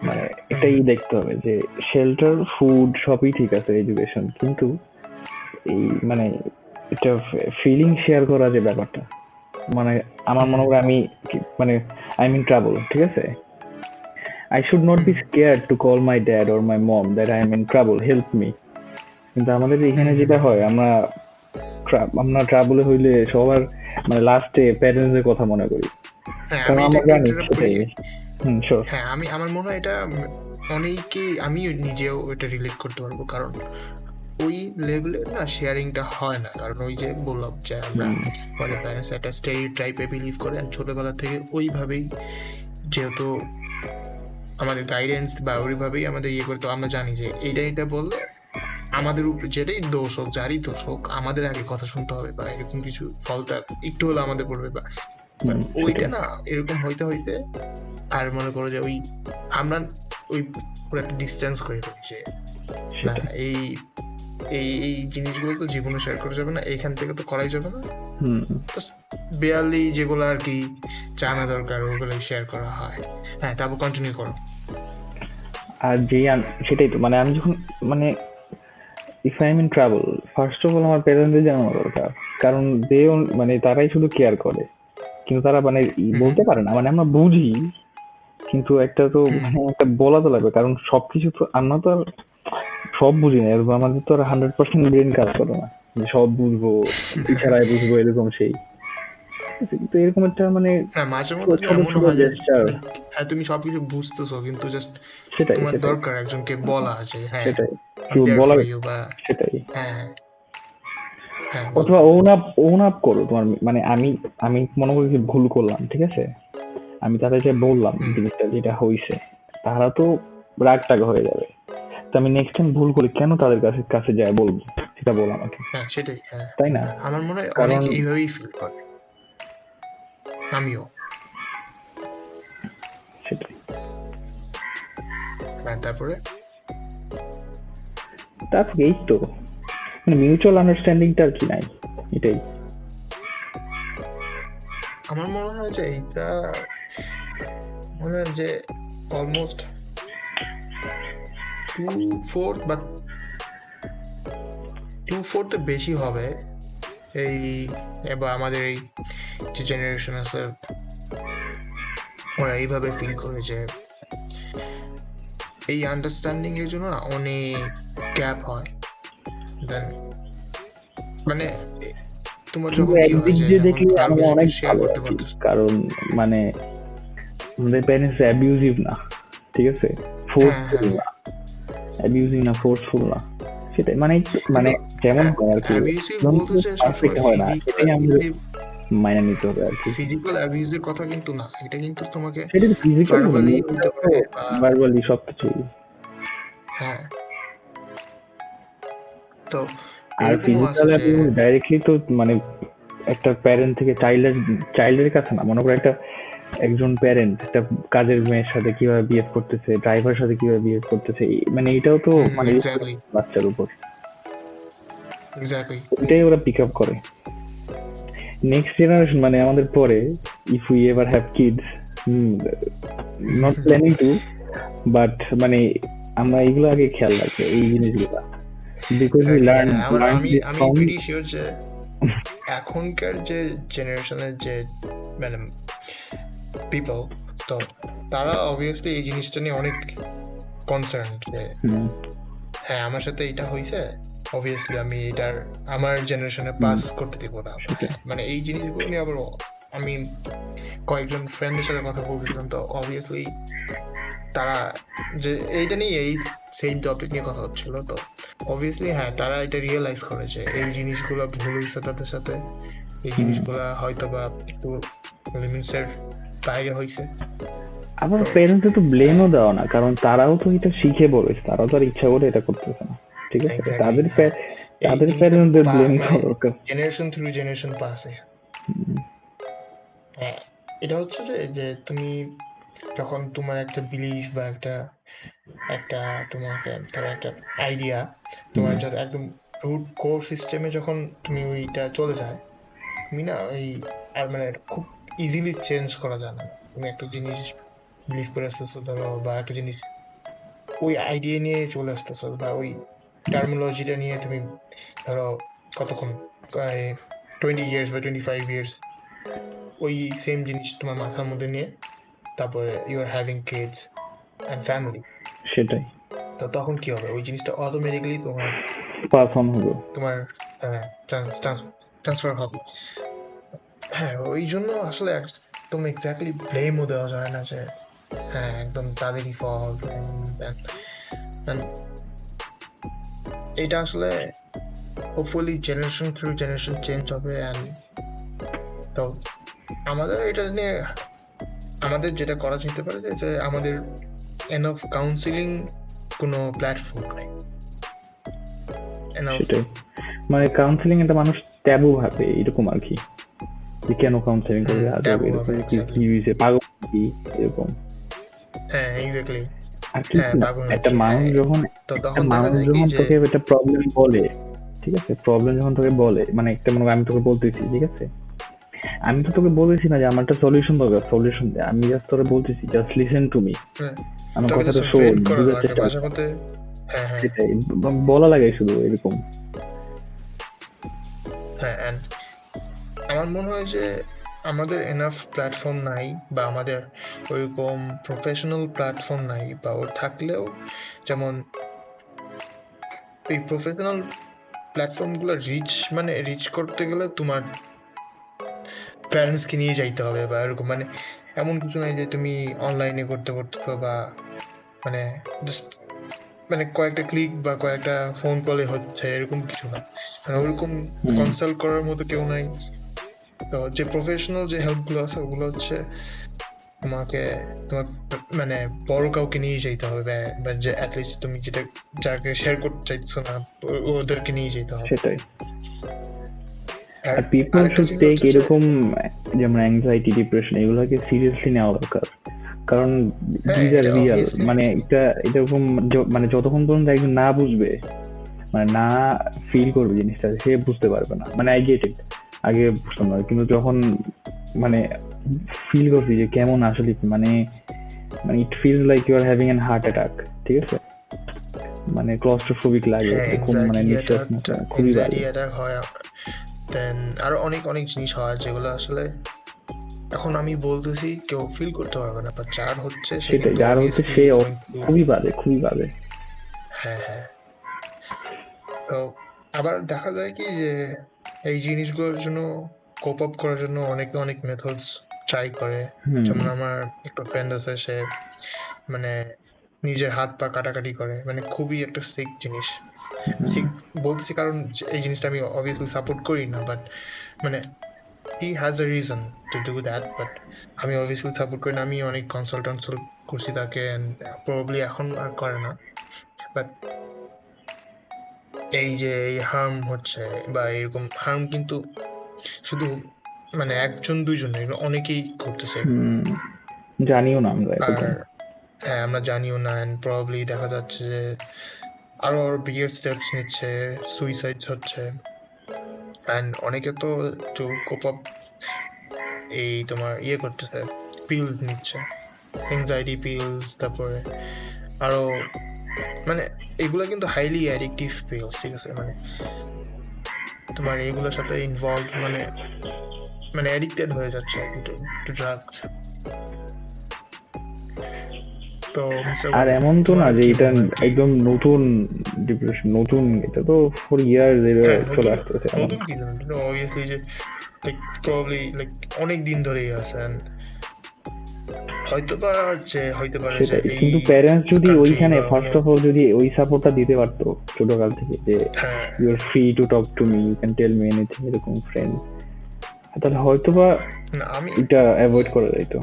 মানে এটাই দেখতে হবে যে শেল্টার, ফুড সবই ঠিক আছে, এডুকেশন, কিন্তু এই মানে এটা ফিলিং শেয়ার করা যে ব্যাপারটা, মানে আমার মনে হয় আমি মানে আই মিন ট্রাভেল, ঠিক আছে, I should not be scared to call my dad or my mom that I am in trouble, help me. কিন্তু আমাদের এখানে যেটা হয়, আমরা ট্রাভেলে হইলে সবার মানে লাস্টে প্যারেন্টসের কথা মনে করি, কারণ আমরা জানি সেটাই। হ্যাঁ, আমি আমার মনে হয় এটা অনেকেই, আমি নিজেও এটা রিলেট করতে পারবো, কারণ ওই লেভেলে না শেয়ারিংটা হয় না। কারণ ওই যে বললাম যে আমরা আমাদের প্যারেন্টস একটা স্টেরিওটাইপে বিলিভ করে, ছোটবেলা থেকে ওইভাবেই যেহেতু আমাদের গাইডেন্স বা ওইভাবেই আমাদের ইয়ে করে, তো আমরা জানি যে এটা বললে আমাদের উপরে যেটাই দোষ হোক, যারই দোষ হোক, আমাদের আগে কথা শুনতে হবে, বা এরকম কিছু ফলটা একটু হলে আমাদের পড়বে, বা ওইটা না এরকম হইতে হইতে আর মনে করো যে ওই আমরা ওই পুরো একটা ডিস্টেন্স করে ফেলি যে না, এই এই এই জিনিসগুলো তো জীবনে শেয়ার করা যাবে না, এইখান থেকে তো করাই যাবে না, তো বেয়ারলি যেগুলো আর কি জানা দরকার ওগুলোই শেয়ার করা হয়। হ্যাঁ, তারপর কন্টিনিউ করো। আর যেই সেটাই তো, মানে আমি যখন মানে if I am in travel, first of all আমার প্যারেন্টসদের জানানো দরকার, কারণ মানে তারাই শুধু কেয়ার করে, কিন্তু তারা মানে বলতে পারে না, মানে আমরা বুঝি, কিন্তু একটা তো মানে একটা বলা তো লাগবে, কারণ সবকিছু তো আমরা তো আর সব বুঝি না, আমাদের তো আর 100% ব্রেন কাজ করে না যে সব বুঝবো, ইশারায় বুঝবো, এরকম সেই। তো এরকম একটা মানে মাঝে মধ্যে এমন হয় যে হ্যাঁ তুমি সবকিছু বুঝতেছো, কিন্তু জাস্ট তোমার দরকার একজনকে বলা আছে, হ্যাঁ সেটাই বলা, সেটাই। অথবা ওন আপ করো তোমার, মানে আমি মনে করি যে ভুল করলাম, ঠিক আছে, আমি তাদের যে বললাম জিনিসটা যেটা হয়েছে, তারা তো রাগ টাগ হয়ে যাবে, তো আমি নেক্সট টাইম ভুল করি কেন তাদের কাছে যায় বলবো, সেটা বল আমাকে, সেটাই, তাই না? আমার মনে হয় অনেকে এইভাবেই ফিল করে, আমিও সেটাই। তারপরে এই তো মানে মিউচুয়াল আন্ডারস্ট্যান্ডিংটা আর কি নাই, এটাই আমার মনে হয় যে এইটা মনে হয় যে অলমোস্ট 2/4 বা 2/4 বেশি হবে এই, এবার আমাদের এই যে জেনারেশন আছে ওরা এইভাবে ফিল করে যে এই আন্ডারস্ট্যান্ডিং এর জন্য না অনেক গ্যাপ হয়। দেন মানে তোমার যখন কি হয় যে আমরা অনেক শেয়ার করতে পারতেছ, কারণ মানে আমাদের প্যারেন্টস অ্যাবিউজিভ না, ঠিক আছে, ফোর্সফুল না, অ্যাবিউজিভ না, ফোর্সফুল না, সেটাই মানে যেমন হয় আর কি, হয় না, সেটাই আমাদের মাইনে নিতে হবে আর কি। ফিজিক্যাল অ্যাবিউজের কথা কিন্তু না, এটা কিন্তু তোমাকে সেটা ফিজিক্যাল ভার্বালি সবকিছু, হ্যাঁ। তো আর ফিজিক্যাল অ্যাবিউজ ডাইরেক্টলি তো মানে একটা প্যারেন্ট থেকে চাইল্ডের কাছে না, মনে করো একজন প্যারেন্ট একটা কাজের মেয়ের সাথে কিভাবে বিহেভ করতেছে, ড্রাইভারের সাথে কিভাবে বিহেভ করতেছে, মানে এটাও তো মানে বাচ্চার উপর। এক্স্যাক্টলি। ওইটাই ওরা পিক আপ করে। নেক্সট জেনারেশন মানে আমাদের পরে, if we ever have kids, not planning to, but মানে আমরা এগুলো আগে খেয়াল রাখবো এই জিনিসগুলো, বিকজ উই লার্ন আমি দিস আমি ফ্রম। প্রিটি শিওর যে এখনকার যে জেনারেশনের যে মানে পিপল, তো তারা অবভিয়াসলি এই জিনিসটা নিয়ে অনেক কনসার্ন যে হ্যাঁ আমার সাথে এটা হয়েছে, অবভিয়াসলি আমি এটার আমার জেনারেশনে পাস করতে দিব না। মানে এই জিনিসগুলো নিয়ে আবার আমি কয়েকজন ফ্রেন্ডের সাথে কথা বলতেছিলাম, তো অবভিয়াসলি তারা যে এইটা নিয়ে এই সেম টপিক নিয়ে কথা হচ্ছিল, তো অবভিয়াসলি হ্যাঁ তারা এটা রিয়েলাইজ করেছে এই জিনিসগুলো ভুল হয়েছে তাদের সাথে, এই জিনিসগুলো হয়তো বা একটু লিমিটসের বাইরে হয়েছে। আবার প্যারেন্টস তো ব্লেমও দেওয়া না, কারণ তারাও তো এটা শিখে বলেছে, তারাও তো আর ইচ্ছা করে এটা করতেছে না, ঠিক আছে? তাদের প্যারেন্টসদের ব্লেম করা দরকার। জেনারেশন থ্রু জেনারেশন পাস হয়েছে। হ্যাঁ এটা হচ্ছে যে তুমি যখন তোমার একটা বিলিফ বা একটা তোমাকে ধরো একটা আইডিয়া তোমার যখন একদম রুট কোর সিস্টেমে যখন তুমি ওইটা চলে যায়, তুমি না ওই আর মানে খুব ইজিলি চেঞ্জ করা যায় না। তুমি একটা জিনিস বিলিভ করে আসতেছো ধরো, বা একটা জিনিস ওই আইডিয়া নিয়ে চলে আসতেছো, বা ওই টার্মিনোলজিটা নিয়ে তুমি ধরো কতক্ষণ 20 years বা 25 years ওই সেম জিনিস তোমার মাথার মধ্যে নিয়ে তারপরে you are having kids and family, সেটাই তো তখন কি হবে? ওই জিনিসটা অটোমেটিক্যালি তোমার পাস অন হবে। তোমার ট্রান্সফার হবে। হ্যাঁ ওই জন্য আসলে একদম এক্স্যাক্টলি ব্লেমও দেওয়া যায় না যে হ্যাঁ একদম তাদেরই ফল্ট। এটা আসলে hopefully generation through generation change হবে। অ্যান্ড তো আমাদের এটা নিয়ে আমাদের যেটা করা যেতে পারে যে আমাদের এনফ কাউন্সিলিং কোনো প্ল্যাটফর্ম নেই। সেটাই, মানে কাউন্সিলিং একটা মানুষ ট্যাবু ভাবে এরকম আর কি, যে কেন কাউন্সিলিং করবে, আদৌ এরকম কি হয়েছে, পাগল কি এরকম। হ্যাঁ এক্স্যাক্টলি। আর কি একটা মানুষ যখন তোকে একটা প্রবলেম বলে, ঠিক আছে, প্রবলেম যখন তোকে বলে, মানে একটা মনে আমি তোকে বলতেছি, ঠিক আছে, আমি তো তোকে বলতেছি না যে আমার একটা সলিউশন দরকার, সলিউশন দে, আমি জাস্ট তোকে বলতেছি জাস্ট লিসেন টু মি, আমার কথাটা শোন, বুঝার চেষ্টা কর। সেটাই বলা লাগে শুধু এরকম। হ্যাঁ অ্যান্ড আমার মনে হয় যে আমাদের এনাফ প্ল্যাটফর্ম নাই, বা আমাদের ওইরকম প্রফেশনাল প্ল্যাটফর্ম নাই, বা ওর থাকলেও যেমন এই প্রফেশনাল প্ল্যাটফর্মগুলো রিচ করতে গেলে তোমার প্যারেন্টসকে নিয়ে যাইতে হবে, বা এরকম মানে এমন কিছু নাই যে তুমি অনলাইনে করতে পারছো, বা মানে জাস্ট মানে কয়েকটা ক্লিক বা কয়েকটা ফোন কলে হচ্ছে এরকম কিছু না, মানে ওরকম কনসাল্ট করার মতো কেউ নাই। তো যে প্রফেশনাল যে হেল্পগুলো আছে ওগুলো হচ্ছে তোমার মানে বড় কাউকে নিয়ে যেতে হবে, বা যে অ্যাটলিস্ট তুমি যেটা যাকে শেয়ার করতে চাইছো না ওদেরকে নিয়ে যেতে হবে। সেটাই। আর পিপল শুড টেক এরকম যেমন অ্যাংজাইটি, ডিপ্রেশন, এগুলোকে সিরিয়াসলি নেওয়া দরকার, কারণ দিজ আর রিয়াল। মানে এরকম মানে যতক্ষণ পর্যন্ত একজন না বুঝবে, মানে না ফিল করবে জিনিসটা, সে বুঝতে পারবে না। মানে আই গেট ইট, আগে বুঝতাম না, কিন্তু যখন মানে ফিল করছি যে কেমন আসলে মানে it feels like you are having an heart attack, ঠিক আছে, মানে ক্লস্ট্রোফোবিক লাগে, এরকম মানে নিঃশ্বাস নিতে খুবই বাজে হয়। দেন আরো অনেক অনেক জিনিস হয় যেগুলো আসলে এখন আমি বলতেছি কেউ ফিল করতে পারবে না, বা যার হচ্ছে সেটাই, যার হচ্ছে সে খুবই বাজে, খুবই বাজে। হ্যাঁ হ্যাঁ। তো আবার দেখা যায় কি যে এই জিনিসগুলোর জন্য কোপ আপ করার জন্য অনেকে অনেক মেথডস ট্রাই করে। যেমন আমার একটা ফ্রেন্ড আছে, সে মানে নিজের হাত পা কাটাকাটি করে, মানে খুবই একটা সিক জিনিস। সিক বলতেছি কারণ এই জিনিসটা আমি অবভিয়াসলি সাপোর্ট করি না, বাট মানে he has a reason to do that, but আমি অবভিয়াসলি সাপোর্ট করি না। আমি অনেক কনসালটেন্ট করছি তাকে, প্রবাবলি এখন আর করে না, বাট এই যে হার্ম হচ্ছে বা এরকম হার্ম কিন্তু শুধু মানে একজন দুইজন, এগুলো অনেকেই করতেছে, জানিও না আমরা। আর হ্যাঁ আমরা জানিও না। অ্যান্ড প্রবাবলি দেখা যাচ্ছে যে আরো বিগের স্টেপস নিচ্ছে, সুইসাইডস হচ্ছে, অ্যান্ড অনেকে তো একটু কোপ আপ এই তোমার করতেছে, পিল নিচ্ছে, অ্যাংজাইটি পিলস, তারপরে আরো মানে এগুলো কিন্তু হাইলি অ্যাডিকটিভ পিলস, ঠিক আছে? মানে তোমার এগুলোর সাথে ইনভলভ মানে মানে অ্যাডিক্টেড হয়ে যাচ্ছে কিন্তু টু ড্রাগস। তো মিস্টার আর এমন তো না যে এটা একদম নতুন ডিপ্রেশন, নতুন, এটা তো ফর ইয়ার্স চলে আসতেছে। নতুন কি অবভিয়াসলি যে লাইক প্রবাবলি লাইক অনেক দিন ধরেই আছেন, হয়তো পারে যে সেটাই, এই কিন্তু প্যারেন্টস যদি country ওইখানে বা ফার্স্ট অফ অল যদি ওই সাপোর্টটা দিতে পারতো ছোটকাল থেকে, যে হ্যাঁ you are free to talk to me, you can tell me anything, এরকম ফ্রেন্ড, তাহলে হয়তো বা না, এটা অ্যাভয়েড করা যেত।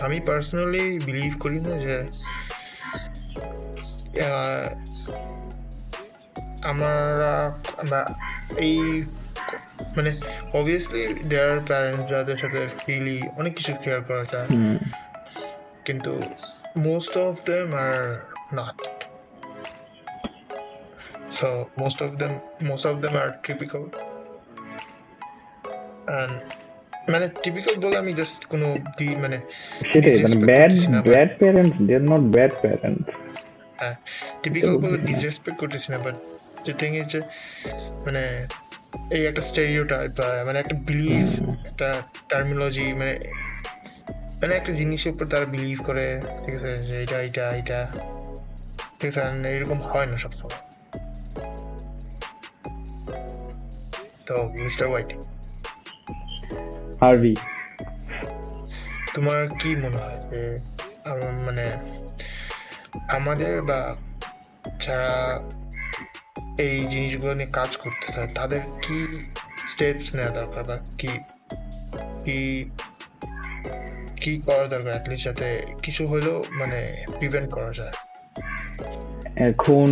আমি পার্সোনালি বিলিভ করি না যে আমরা এই মানে অবভিয়াসলি দেয়ার প্যারেন্টস যাদের সাথে ফ্রিলি অনেক কিছু শেয়ার করা যায়, কিন্তু most of them are not. So most of them are typical, and মানে টিপিক্যাল বলে আমি জাস্ট কোনো মানে সেটাই, মানে disrespect ব্যাড করতেছি না, bad parents, they are not bad parents. হ্যাঁ টিপিক্যাল বলে ডিসরেসপেক্ট করতেছি না, বাট দ্য থিং ইজ যে মানে এই একটা স্টেরিওটাইপ বা মানে একটা বিলিভ, একটা টার্মিনোলজি, মানে মানে একটা জিনিসের উপর তারা বিলিভ করে, ঠিক আছে, যে এটা ঠিক আছে, and এরকম হয় না সবসময়। তো মিস্টার হোয়াইট, হার্ভি, তোমার কি মনে হয় যে মানে আমাদের বা যারা এই জিনিসগুলো নিয়ে কাজ করতে চায় তাদের কি স্টেপস নেওয়া দরকার, বা কি কি কি করা দরকার অ্যাটলিস্ট যাতে কিছু হলেও মানে প্রিভেন্ট করা যায়? এখন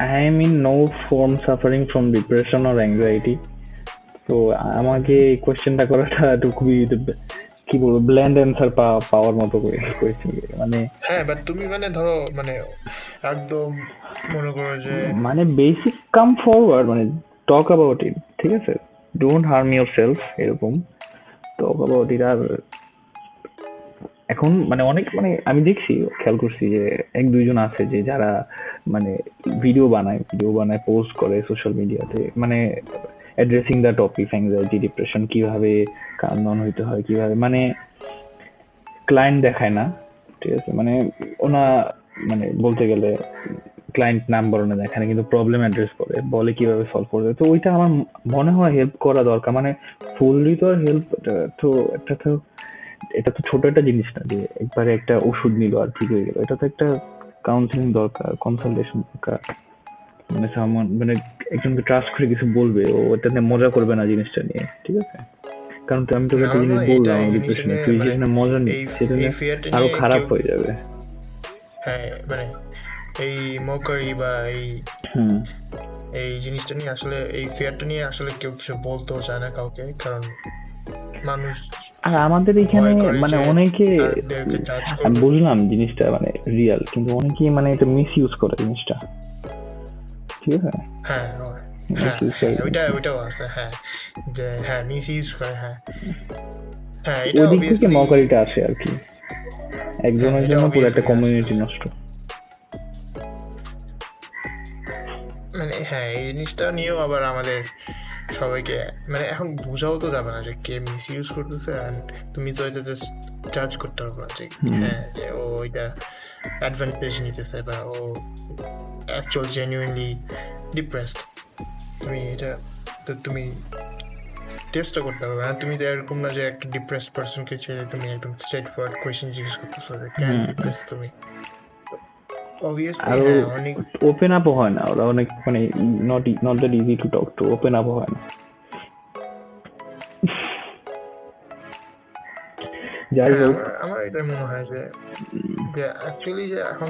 I am in no form suffering from depression or anxiety, তো আমাকে এই কোয়েশ্চেনটা করাটা একটু খুবই কি বলবো, ব্ল্যান্ড অ্যান্সার পাওয়ার মতো কোয়েশ্চেন। মানে হ্যাঁ, বাট তুমি মানে ধরো মানে একদম মনে করো যে মানে বেসিক কাম ফরওয়ার্ড, মানে টক অ্যাবাউট ইট, ঠিক আছে, ডোন্ট হার্ম ইউর সেলফ, এরকম টক অ্যাবাউট ইট। আর এখন মানে অনেক, মানে আমি দেখছি, খেয়াল করছি যে এক দুইজন আছে যে যারা মানে ভিডিও বানায় পোস্ট করে সোশ্যাল মিডিয়াতে, মানে addressing the topic anxiety depression, কিভাবে কাম ডাউন হইতে হয়, কিভাবে, মানে ক্লায়েন্ট দেখায় না, ঠিক আছে, মানে ওনা মানে বলতে গেলে ক্লায়েন্ট নাম বলনে দেখায় না, কিন্তু প্রবলেম অ্যাড্রেস করে, বলে কিভাবে সলভ করবে। তো ওইটা আমার মনে হয় হেল্প করা দরকার, মানে ফুললি তো আর হেল্প, তো এটা তো ছোট একটা জিনিস না যে একবারে একটা ওষুধ নিল আর ঠিক হয়ে গেল। এটা তো একটা কাউন্সিলিং দরকার, কনসালটেশন দরকার, মানে সামন মানে একজনকে ট্রাস্ট করে কিছু বলবে, ও এটা নিয়ে মজা করবে না জিনিসটা নিয়ে, ঠিক আছে? কারণ আমি তোকে একটা জিনিস বললাম ডিপ্রেশনে, তুই যেখানে মজা নিস সেটা আরো খারাপ হয়ে যাবে। হ্যাঁ, মানে এই মকারি বা এই জিনিসটা নিয়ে আসলে এই ফেয়ারটা নিয়ে আসলে কেউ কিছু বলতেও চায় না কাউকে, কারণ মানুষ আর আমাদের এখানে মানে অনেকে, আমি বুঝলাম জিনিসটা মানে রিয়াল, কিন্তু অনেকে মানে এটা মিস ইউজ করে জিনিসটা, ঠিক আছে? হ্যাঁ ওইটাও আছে, হ্যাঁ যে হ্যাঁ মিস ইউজ করে, হ্যাঁ এটা ওই দিক থেকে মকারিটা আসে আর কি, একজনের জন্য পুরো একটা কমিউনিটি নষ্ট। মানে হ্যাঁ এই জিনিসটা নিয়েও আবার আমাদের সবাইকে মানে এখন বোঝাও তো যাবে না যে কে মিস ইউজ করতেছে, তুমি তো এটা জাজ করতে পারবে না যে হ্যাঁ যে ও এটা অ্যাডভান্টেজ নিতেছে বা ও অ্যাকচুয়াল জেনুইনলি ডিপ্রেসড। তুমি এটা তো তুমি টেস্টও করতে পারবে না। তুমি তো এরকম না যে একটা ডিপ্রেসড পার্সনকে ছেড়ে তুমি একদম স্ট্রেট ফরওয়ার্ড কোয়েশ্চেন জিজ্ঞেস করতেছো যে কেন ডিপ্রেসড তুমি। আর ওপেন আপ হয় না ওরা, অনেক মানে not that easy to talk two, open up হয় না। যাই হোক, আমার এটা মনে হয় যে অ্যাকচুয়ালি যে এখন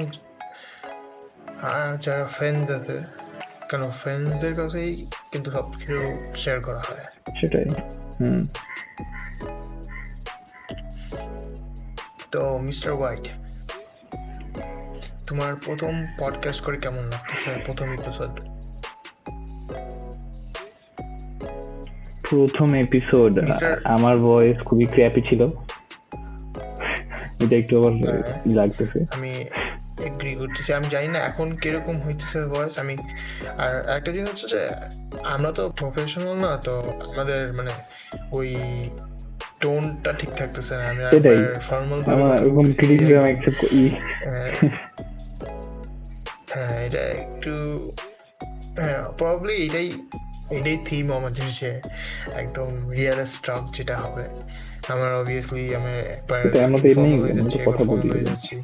যারা ফ্রেন্ড আছে, কেন ফ্রেন্ডসদের কাছেই কিন্তু সব কিছু শেয়ার করা হয়, সেটাই। তো মিস্টার হোয়াইট, তোমার প্রথম পডকাস্ট করে কেমন লাগতেছে? প্রথম এপিসোড এপিসোড আমার ভয়েস খুবই ক্র্যাপি ছিল, এটা একটু আবার লাগতেছে। আমি এগ্রি করতেছি। আমি জানি না এখন কিরকম হইতেছে ভয়েস। আমি আর একটা জিনিস হচ্ছে যে আমরা তো প্রফেশনাল না, তো আমাদের মানে ওই টোনটা ঠিক থাকতেছে না। আমি সেটাই, ফর্মাল আমার এরকম ক্রিটিসিজম অ্যাকসেপ্ট করি। হ্যাঁ, এটা একটু প্রবাবলি এটাই থিম আমাদের, যে একদম রিয়েল স্ট্রাক যেটা হবে। আমার অবভিয়াসলি আমি একবার ফর্মাল হয়ে যাচ্ছি, একবার ফর্মাল হয়ে যাচ্ছি।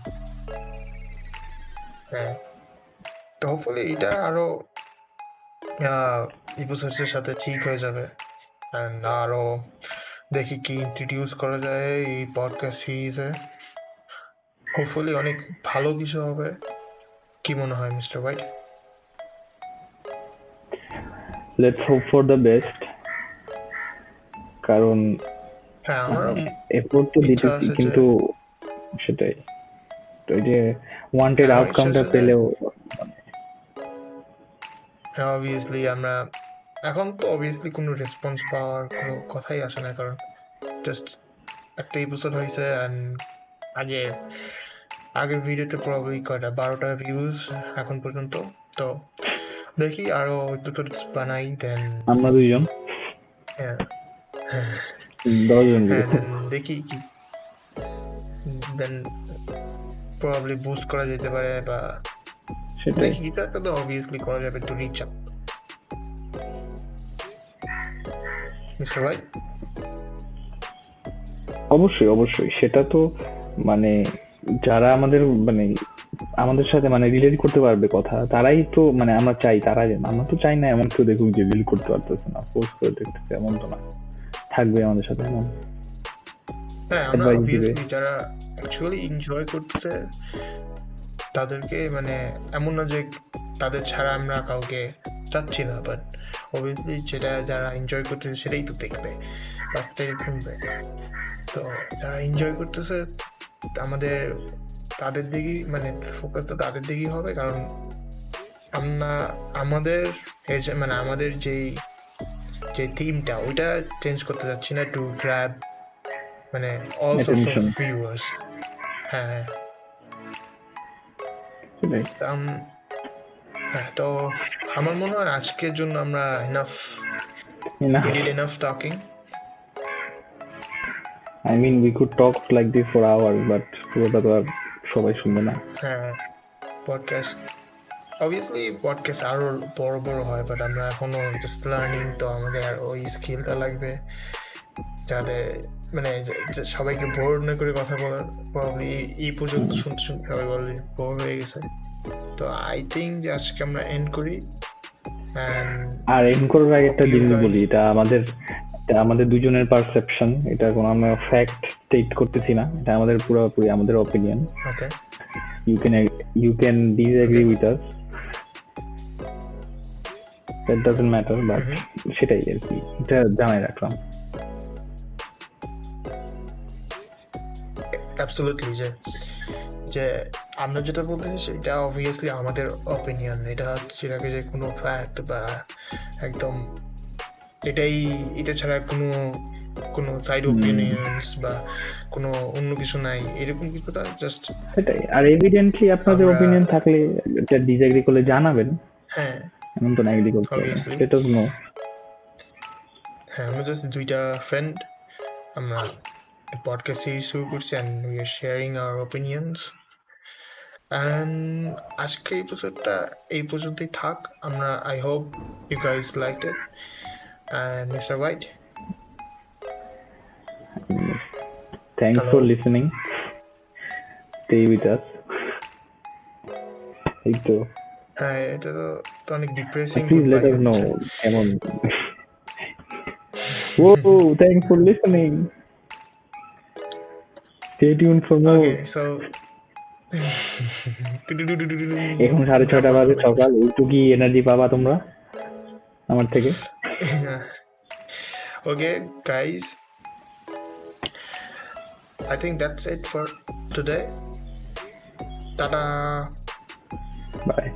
হ্যাঁ, তো হোপফুলি এটা আরো এপিসোডসের সাথে ঠিক হয়ে যাবে। অ্যান্ড আরো দেখি কি ইন্ট্রোডিউস করা যায় এই পডকাস্ট সিরিজে। হোপফুলি অনেক ভালো কিছু হবে। কি মনে হয় mister white? Let's hope for the best, কারণ হ্যাঁ, আমারও এফোর্ট তো দিতেছি, কিন্তু সেটাই ওই যে ওয়ান্টেড আউটকামটা পেলেও অবভিয়াসলি আমরা এখন তো অবভিয়াসলি কোনো রেসপন্স পাওয়ার কোনো কথাই আসে না, কারণ জাস্ট একটা এপিসোড হয়েছে। অ্যান্ড আগের ভিডিওতে প্রবাবলি কয়টা 12টা ভিউজ এখন পর্যন্ত। তো দেখি আরো দুটো বানাই, দেন আমরা দুইজন হ্যাঁ 10 জন দেখি কি দেন প্রবাবলি বুস্ট করা যেতে পারে, বা সেটাই। দেখি এটা একটা তো অবভিয়াসলি করা যাবে টু রিচ আপ। মিস্টার ভাই, অবশ্যই সেটা তো মানে যারা আমাদের সাথে মানে রিলেট করতে পারবে কথা, তারাই তো মানে আমরা চাই তারা যেন, আমরা তো চাই না এমন কেউ দেখুক যে রিলেট করতে পারতেছে না, ফোর্স করে দেখতেছে, এমন তো না, থাকবে আমাদের সাথে এমন। হ্যাঁ, আমরা অবভিয়াসলি যারা অ্যাকচুয়ালি এনজয় করতেছে তাদেরকে, মানে এমন না যে তাদের ছাড়া আমরা কাউকে চাচ্ছি না, বাট অবভিয়াসলি যেটা যারা এনজয় করতেছে সেটাই তো দেখবে, একটাই শুনবে। তো যারা এনজয় করতেছে আমাদের তাদের দিকেই মানে ফোকাস তো তাদের দিকেই হবে, কারণ আমরা আমাদের মানে আমাদের যে থিমটা ওইটা চেঞ্জ করতে যাচ্ছি না টু গ্র্যাব মানে অল সোর্স অফ ভিউয়ার্স। হ্যাঁ, হ্যাঁ, তো আমার মনে হয় আজকের জন্য আমরা enough talking. I mean we could talk like this for hours, but পুরোটা তো আর সবাই শুনবে না। হ্যাঁ, পডকাস্ট আরো বড় হয়, বাট আমরা এখনো জাস্ট লার্নিং, তো আমাদের আর ওই স্কিলটা লাগবে যাদের মানে সবাইকে বোর না করে কথা বলার। প্রবাবলি এই পর্যন্ত শুনতে সবাই অলরেডি বোর হয়ে গেছে। তো আই থিঙ্ক যে আজকে আমরা এন্ড করি। আর এন্ড করার আগে একটা জিনিস বলি, এটা আমাদের দুজনের পারসেপশন, এটা কোনো আমরা ফ্যাক্ট স্টেট করতেছি না, এটা আমাদের পুরোপুরি আমাদের opinion. Okay, you can disagree with us, that doesn't matter, but সেটাই আর কি, এটা জানাই রাখলাম। অ্যাবসলিউটলি, যে আমরা যেটা বলতেছি সেটা অবভিয়াসলি আমাদের অপিনিয়ন, এটা যেটাকে যে কোনো ফ্যাক্ট বা একদম এটা ছাড়া কোনো সাইড ওপিনিয়নস বা কোনো অন্য কিছু নাই, এরকম কিছুটা জাস্ট সেটাই। আর এভিডেন্টলি আপনাদের ওপিনিয়ন থাকলে এটা ডিসএগ্রি করলে জানাবেন। হ্যাঁ, এমন তো না এগ্রি করতে হবে, সেটা তো নো। হ্যাঁ, আমরা জাস্ট দুইটা ফ্রেন্ড, আমরা পডকাস্ট সিরিজ শুরু করছি and we are sharing our opinions. And আজকের এপিসোডটা এই পর্যন্তই থাক। I hope you guys liked it. And mister white, thanks for listening, stay with us. এই তো হ্যাঁ, এটা তো অনেক depressing. please let us know কেমন। whoa, thanks for listening, stay tuned for more. Okay, so এখন 6:30 বাজে সকাল, এইটুকুই এনার্জি পাবা তোমরা আমার থেকে। Okay guys, I think that's it for today. Ta-da. By.